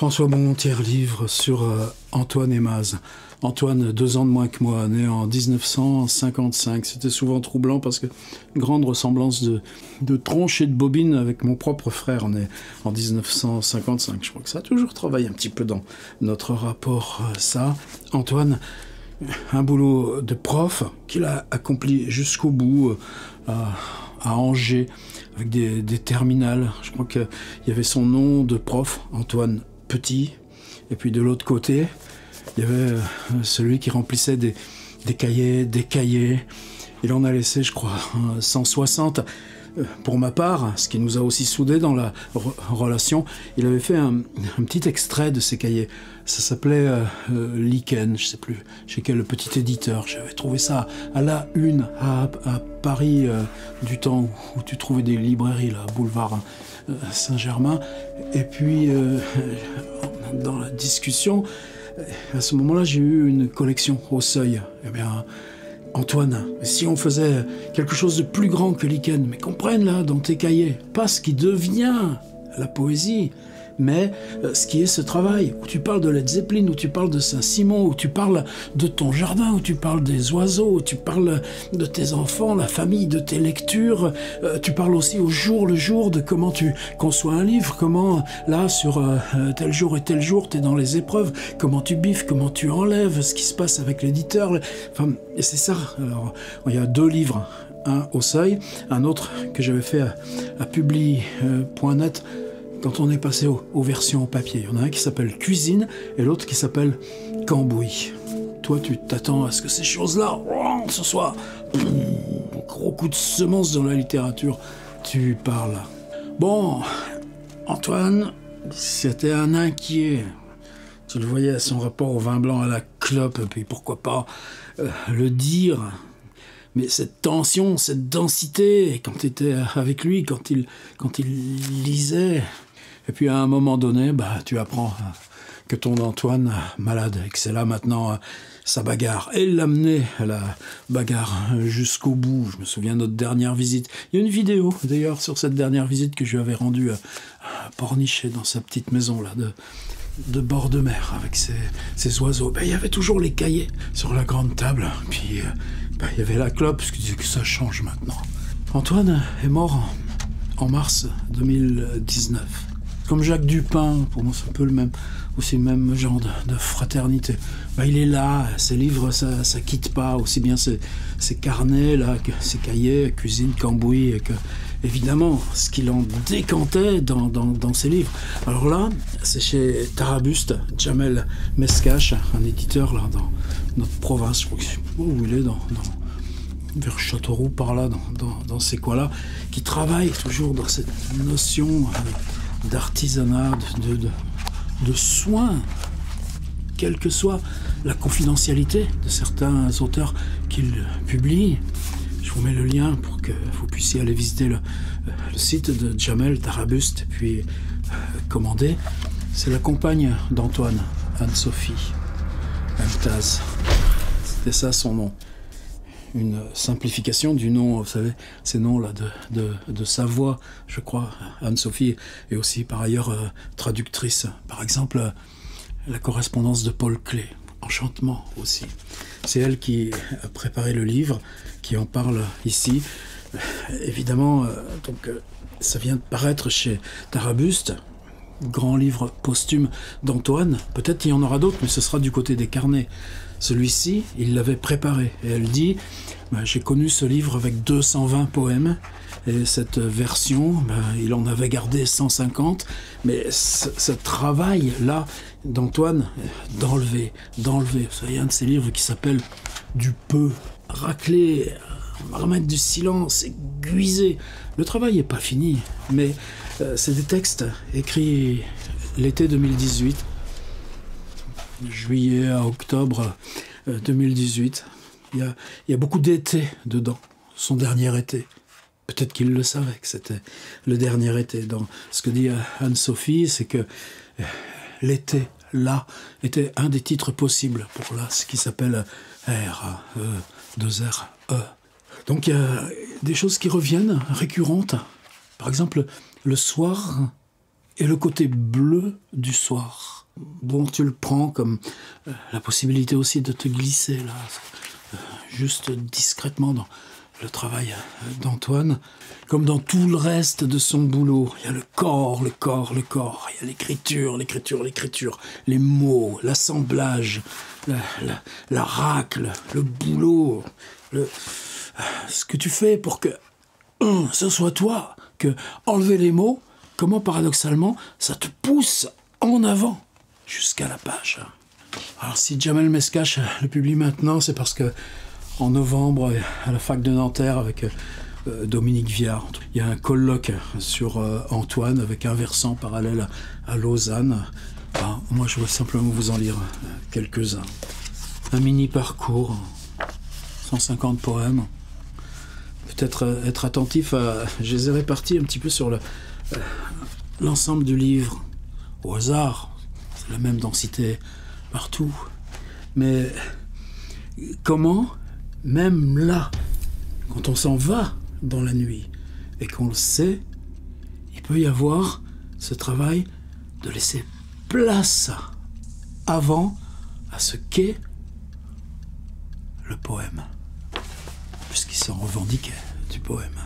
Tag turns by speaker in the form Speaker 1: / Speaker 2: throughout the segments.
Speaker 1: François Montier, livre sur Antoine Aimaz. Antoine, 2 ans de moins que moi, né en 1955. C'était souvent troublant parce que grande ressemblance de tronche et de bobine avec mon propre frère, né en 1955. Je crois que ça a toujours travaillé un petit peu dans notre rapport, ça. Antoine, un boulot de prof qu'il a accompli jusqu'au bout à Angers, avec des terminales. Je crois qu'il y avait son nom de prof, Antoine Petit, et puis de l'autre côté, il y avait celui qui remplissait des cahiers. Il en a laissé, je crois, 160. Pour ma part, ce qui nous a aussi soudés dans la relation, il avait fait un petit extrait de ces cahiers. Ça s'appelait Lichen, je sais plus chez quel petit éditeur. J'avais trouvé ça à la une à Paris, du temps où tu trouvais des librairies, là, boulevard Saint-Germain. Et puis, dans la discussion, à ce moment-là, j'ai eu une collection au Seuil. Eh bien, Antoine, si on faisait quelque chose de plus grand que Lichen, mais qu'on prenne là dans tes cahiers, pas ce qui devient la poésie, mais ce qui est ce travail, où tu parles de Led Zeppelin, où tu parles de Saint-Simon, où tu parles de ton jardin, où tu parles des oiseaux, où tu parles de tes enfants, la famille, de tes lectures, tu parles aussi au jour le jour de comment tu conçois un livre, comment là sur tel jour et tel jour t'es dans les épreuves, comment tu biffes, comment tu enlèves, ce qui se passe avec l'éditeur, enfin, et c'est ça. Alors, il y a 2 livres, un au Seuil, un autre que j'avais fait à publi.net, quand on est passé aux versions papier. Il y en a un qui s'appelle Cuisine et l'autre qui s'appelle Cambouis. Toi, tu t'attends à ce que ces choses-là, ce soit un gros coup de semence dans la littérature. Tu parles. Bon, Antoine, c'était un inquiet. Tu le voyais à son rapport au vin blanc, à la clope, et puis pourquoi pas le dire. Mais cette tension, cette densité, quand tu étais avec lui, quand il lisait... Et puis à un moment donné, tu apprends que ton Antoine est malade et que c'est là maintenant sa bagarre. Et l'amener à la bagarre jusqu'au bout. Je me souviens de notre dernière visite. Il y a une vidéo d'ailleurs sur cette dernière visite que je lui avais rendue à Pornichet, dans sa petite maison là de bord de mer avec ses oiseaux. Il y avait toujours les cahiers sur la grande table. Puis il y avait la clope, parce que ça change maintenant. Antoine est mort en mars 2019. Comme Jacques Dupin, pour moi c'est un peu le même genre de fraternité. Il est là, ses livres ça quitte pas, aussi bien ses carnets là, que ses cahiers, Cuisine, Cambouis, et que évidemment ce qu'il en décantait dans ses livres. Alors là, c'est chez Tarabuste, Jamel Mescache, un éditeur là dans notre province, je crois que je sais pas où il est, vers Châteauroux par là, dans ces coins-là, qui travaille toujours dans cette notion d'artisanat, de soin, quelle que soit la confidentialité de certains auteurs qu'il publie. Je vous mets le lien pour que vous puissiez aller visiter le site de Jamel Tarabuste et puis commander. C'est la compagne d'Antoine, Anne-Sophie Eltaz. C'était ça son nom. Une simplification du nom, vous savez, ces noms-là de Savoie, je crois. Anne-Sophie est aussi par ailleurs traductrice. Par exemple, la correspondance de Paul Klee, Enchantement aussi. C'est elle qui a préparé le livre, qui en parle ici. Évidemment, ça vient de paraître chez Tarabuste, grand livre posthume d'Antoine. Peut-être qu'il y en aura d'autres, mais ce sera du côté des carnets. Celui-ci, il l'avait préparé. Et elle dit, j'ai connu ce livre avec 220 poèmes, et cette version, il en avait gardé 150, mais ce travail-là d'Antoine, d'enlever. Vous savez, un de ces livres qui s'appelle Du peu, racler, remettre du silence, aiguiser. Le travail n'est pas fini, mais c'est des textes écrits l'été 2018, juillet à octobre 2018. Il y a beaucoup d'été dedans, son dernier été. Peut-être qu'il le savait que c'était le dernier été. Dans ce que dit Anne-Sophie, c'est que l'été, là, était un des titres possibles pour là, ce qui s'appelle R-2-R-E. Donc il y a des choses qui reviennent, récurrentes. Par exemple, le soir et le côté bleu du soir. Bon, tu le prends comme la possibilité aussi de te glisser là, juste discrètement dans le travail d'Antoine, comme dans tout le reste de son boulot. Il y a le corps, le corps, le corps, il y a l'écriture, l'écriture, l'écriture, les mots, l'assemblage, la racle, le boulot, ce que tu fais pour que ce soit toi, que enlever les mots, comment paradoxalement ça te pousse en avant jusqu'à la page. Alors si Jamel Mescache le publie maintenant, c'est parce que en novembre, à la fac de Nanterre, avec Dominique Viard, il y a un colloque sur Antoine, avec un versant parallèle à Lausanne. Ben, moi, je veux simplement vous en lire quelques-uns. Un mini-parcours, 150 poèmes. Peut-être être attentif à... Je les ai répartis un petit peu sur l'ensemble du livre. Au hasard, c'est la même densité partout. Mais comment... Même là, quand on s'en va dans la nuit et qu'on le sait, il peut y avoir ce travail de laisser place avant à ce qu'est le poème, puisqu'il s'en revendiquait du poème.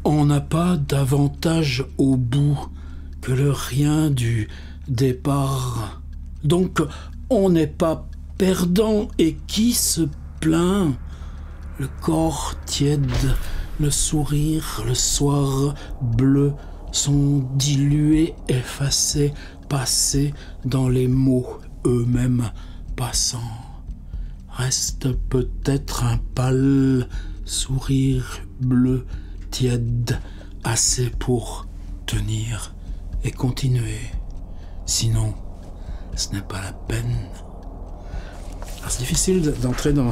Speaker 1: On n'a pas davantage au bout que le rien du départ. Donc, on n'est pas perdant, et qui se plaint? Le corps tiède, le sourire, le soir bleu sont dilués, effacés, passés dans les mots eux-mêmes passants. Reste peut-être un pâle sourire bleu tiède, assez pour tenir et continuer. Sinon, ce n'est pas la peine. Alors, c'est difficile d'entrer dans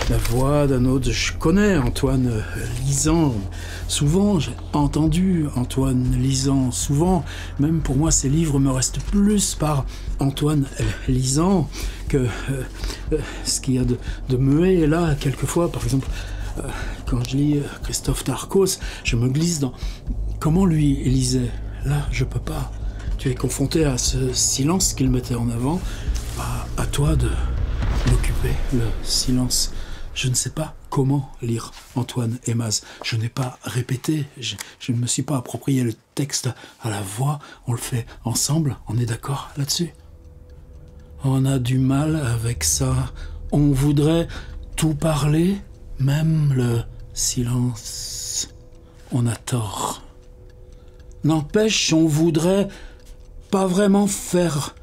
Speaker 1: la voix d'un autre. Je connais Antoine lisant. Souvent, j'ai entendu Antoine lisant. Souvent, même pour moi, ces livres me restent plus par Antoine lisant que ce qu'il y a de muet. Et là, quelquefois, par exemple, quand je lis Christophe Darcos, je me glisse dans comment lui lisait. Là, je peux pas. Tu es confronté à ce silence qu'il mettait en avant. À toi de l'occuper, le silence. Je ne sais pas comment lire Antoine Aimaz. Je n'ai pas répété, je ne me suis pas approprié le texte à la voix. On le fait ensemble, on est d'accord là-dessus? On a du mal avec ça. On voudrait tout parler, même le silence. On a tort. N'empêche, on voudrait pas vraiment faire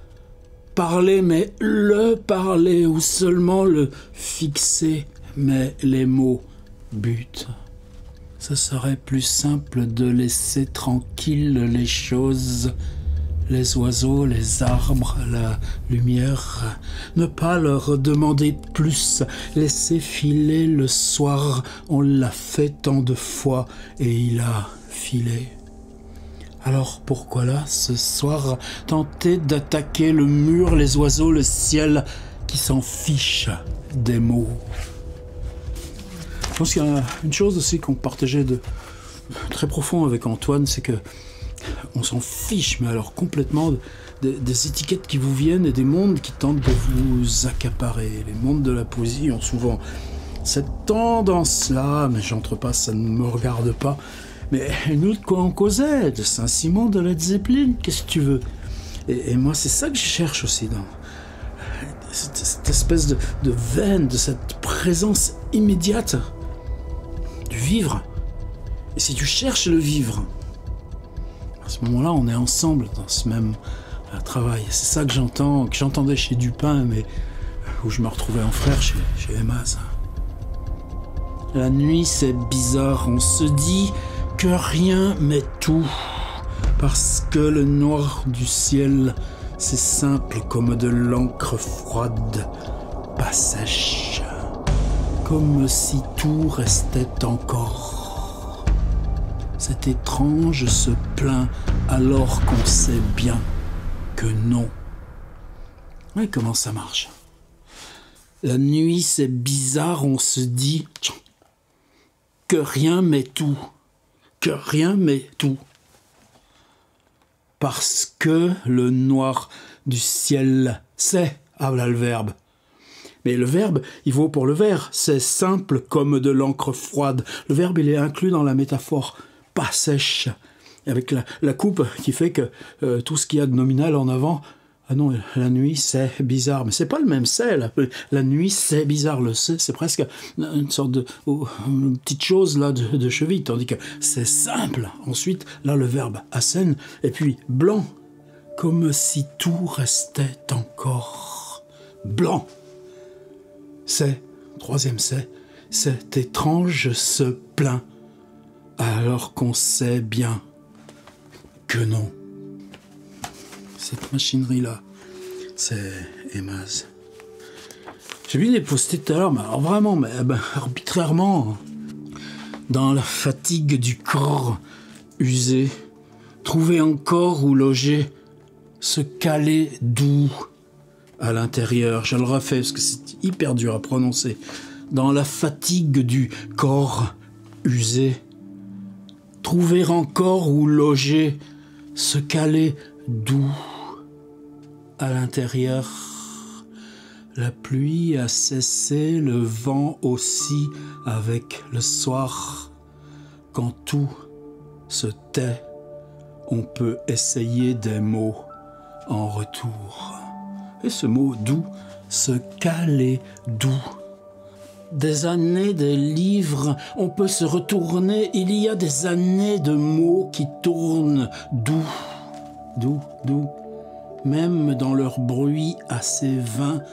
Speaker 1: parler, mais le parler, ou seulement le fixer, mais les mots butent. Ce serait plus simple de laisser tranquilles les choses, les oiseaux, les arbres, la lumière, ne pas leur demander plus, laisser filer le soir, on l'a fait tant de fois, et il a filé. Alors pourquoi là, ce soir, tenter d'attaquer le mur, les oiseaux, le ciel, qui s'en fichent des mots? Je pense qu'il y a une chose aussi qu'on partageait de très profond avec Antoine, c'est que on s'en fiche, mais alors complètement, des étiquettes qui vous viennent et des mondes qui tentent de vous accaparer. Les mondes de la poésie ont souvent cette tendance-là, mais j'entre pas, ça ne me regarde pas. Mais nous, de quoi on causait? De Saint-Simon, de Led Zeppelin, qu'est-ce que tu veux? Et moi, c'est ça que je cherche aussi dans cette espèce de veine, de cette présence immédiate du vivre. Et si tu cherches le vivre, à ce moment-là, on est ensemble dans ce même travail. C'est ça que j'entendais chez Dupin, mais où je me retrouvais en frère chez Aimaz. La nuit, c'est bizarre, on se dit que rien mais tout, parce que le noir du ciel, c'est simple comme de l'encre froide, pas sèche, comme si tout restait encore. C'est étrange ce plein alors qu'on sait bien que non. Mais comment ça marche? La nuit, c'est bizarre, on se dit que rien mais tout. Que rien mais tout. parce que le noir du ciel, c'est, ah là le verbe. Mais le verbe, il vaut pour le vers, c'est simple comme de l'encre froide. Le verbe, il est inclus dans la métaphore, pas sèche, avec la coupe qui fait que tout ce qu'il y a de nominal en avant, ah non, la nuit, c'est bizarre. Mais c'est pas le même c'est, la nuit, c'est bizarre. Le c'est presque une sorte de une petite chose là de cheville, tandis que c'est simple. Ensuite, là, le verbe assène, et puis blanc, comme si tout restait encore blanc. C'est, troisième c'est étrange ce plein, alors qu'on sait bien que non. Cette machinerie-là, c'est Emaz. J'ai vu les post-it tout à l'heure, mais alors vraiment, arbitrairement, dans la fatigue du corps usé, trouver encore où loger, se caler doux à l'intérieur. Je le refais parce que c'est hyper dur à prononcer. Dans la fatigue du corps usé, trouver encore où loger, se caler doux à l'intérieur. La pluie a cessé, le vent aussi avec le soir. Quand tout se tait, on peut essayer des mots en retour. Et ce mot doux, se caler doux. Des années, des livres, on peut se retourner. Il y a des années de mots qui tournent doux, doux, doux. Même dans leur bruit assez vain,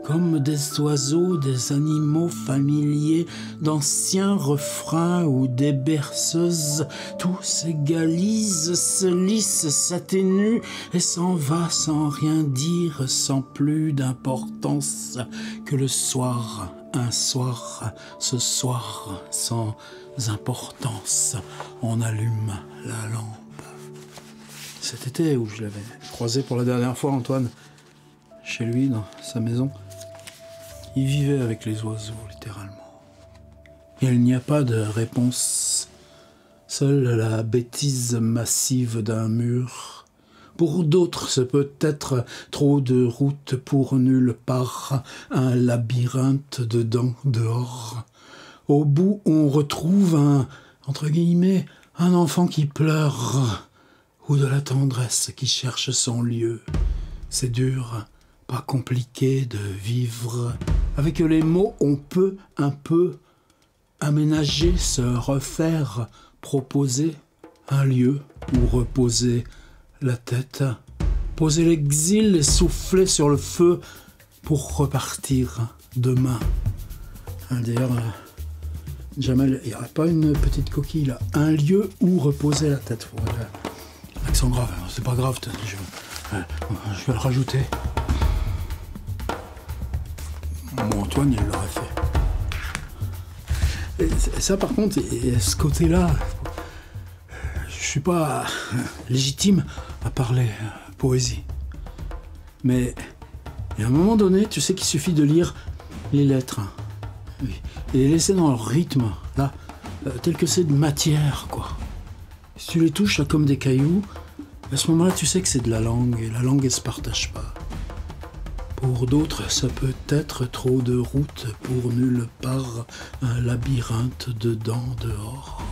Speaker 1: comme des oiseaux, des animaux familiers, d'anciens refrains ou des berceuses, tout s'égalise, se lisse, s'atténue et s'en va sans rien dire, sans plus d'importance que le soir, un soir, ce soir, sans importance, on allume la lampe. Cet été où je l'avais croisé pour la dernière fois, Antoine, chez lui, dans sa maison, il vivait avec les oiseaux, littéralement. Il n'y a pas de réponse. Seule la bêtise massive d'un mur. Pour d'autres, ce peut être trop de route pour nulle part, un labyrinthe dedans, dehors. Au bout, on retrouve entre guillemets, un enfant qui pleure, ou de la tendresse qui cherche son lieu. C'est dur, pas compliqué de vivre. Avec les mots, on peut un peu aménager, se refaire, proposer un lieu où reposer la tête, poser l'exil et souffler sur le feu pour repartir demain. D'ailleurs, Jamel, il n'y aurait pas une petite coquille là, un lieu où reposer la tête. Accent grave, c'est pas grave, je vais le rajouter. Bon, Antoine, il l'aurait fait. Et ça, par contre, et ce côté-là, je suis pas légitime à parler poésie. Mais à un moment donné, tu sais qu'il suffit de lire les lettres et les laisser dans leur rythme, là, tel que c'est de matière, quoi. Si tu les touches là, comme des cailloux, à ce moment-là, tu sais que c'est de la langue, et la langue, elle se partage pas. Pour d'autres, ça peut être trop de route pour nulle part, un labyrinthe dedans, dehors.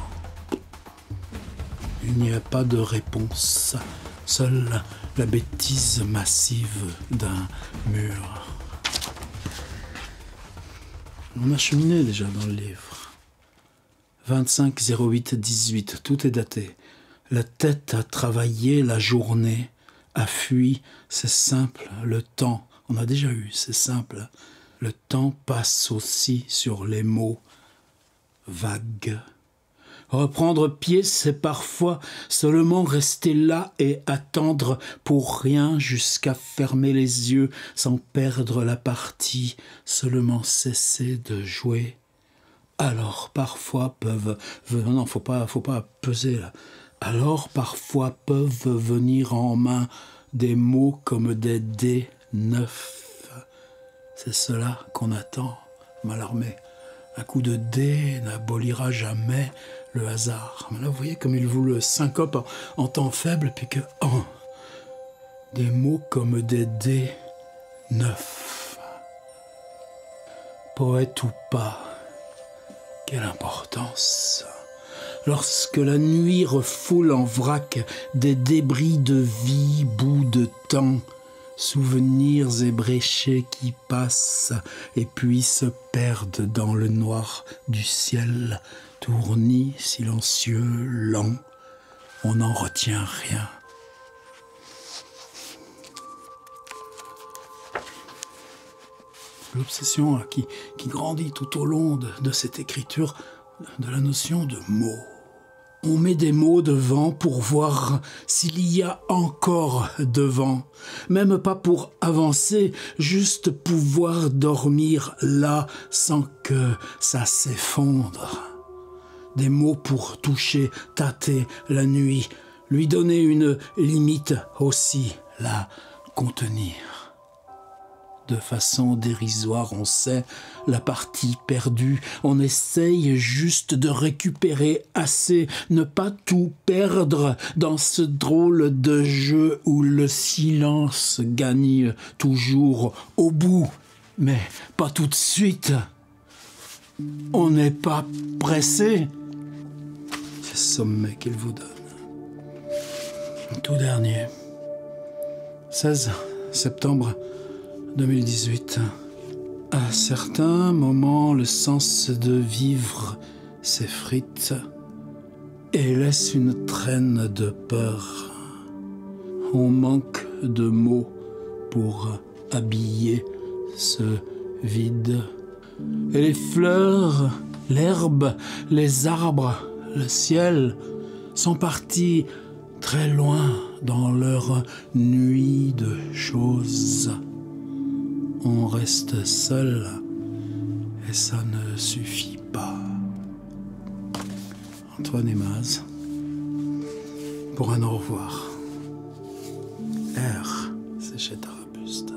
Speaker 1: Il n'y a pas de réponse, seule la bêtise massive d'un mur. On a cheminé déjà dans le livre. 25-08-18, tout est daté. La tête a travaillé la journée, a fui, c'est simple, le temps, on a déjà eu, c'est simple. Le temps passe aussi sur les mots vagues. Reprendre pied, c'est parfois seulement rester là et attendre pour rien jusqu'à fermer les yeux sans perdre la partie, seulement cesser de jouer. Alors parfois peuvent... Non, faut pas peser là. Alors parfois peuvent venir en main des mots comme des dés neufs. C'est cela qu'on attend, Mallarmé. Un coup de dé n'abolira jamais le hasard. Mais là, vous voyez comme il vous le syncope en temps faible, puis que Des mots comme des dés neufs. Poète ou pas, quelle importance. Lorsque la nuit refoule en vrac des débris de vie, bouts de temps, souvenirs ébréchés qui passent et puis se perdent dans le noir du ciel, tournis, silencieux, lent, on n'en retient rien. L'obsession qui grandit tout au long de cette écriture, de la notion de mots. On met des mots devant pour voir s'il y a encore devant. Même pas pour avancer, juste pouvoir dormir là sans que ça s'effondre. Des mots pour toucher, tâter la nuit, lui donner une limite aussi, la contenir. De façon dérisoire, on sait la partie perdue. On essaye juste de récupérer assez, ne pas tout perdre dans ce drôle de jeu où le silence gagne toujours au bout, mais pas tout de suite. On n'est pas pressé. C'est le sommet qu'il vous donne. Tout dernier, 16 septembre 2018. À certains moments, le sens de vivre s'effrite et laisse une traîne de peur. On manque de mots pour habiller ce vide. Et les fleurs, l'herbe, les arbres, le ciel sont partis très loin dans leur nuit de choses. On reste seul et ça ne suffit pas. Antoine Aymaz, pour un au revoir. R, c'est chez Tarabuste.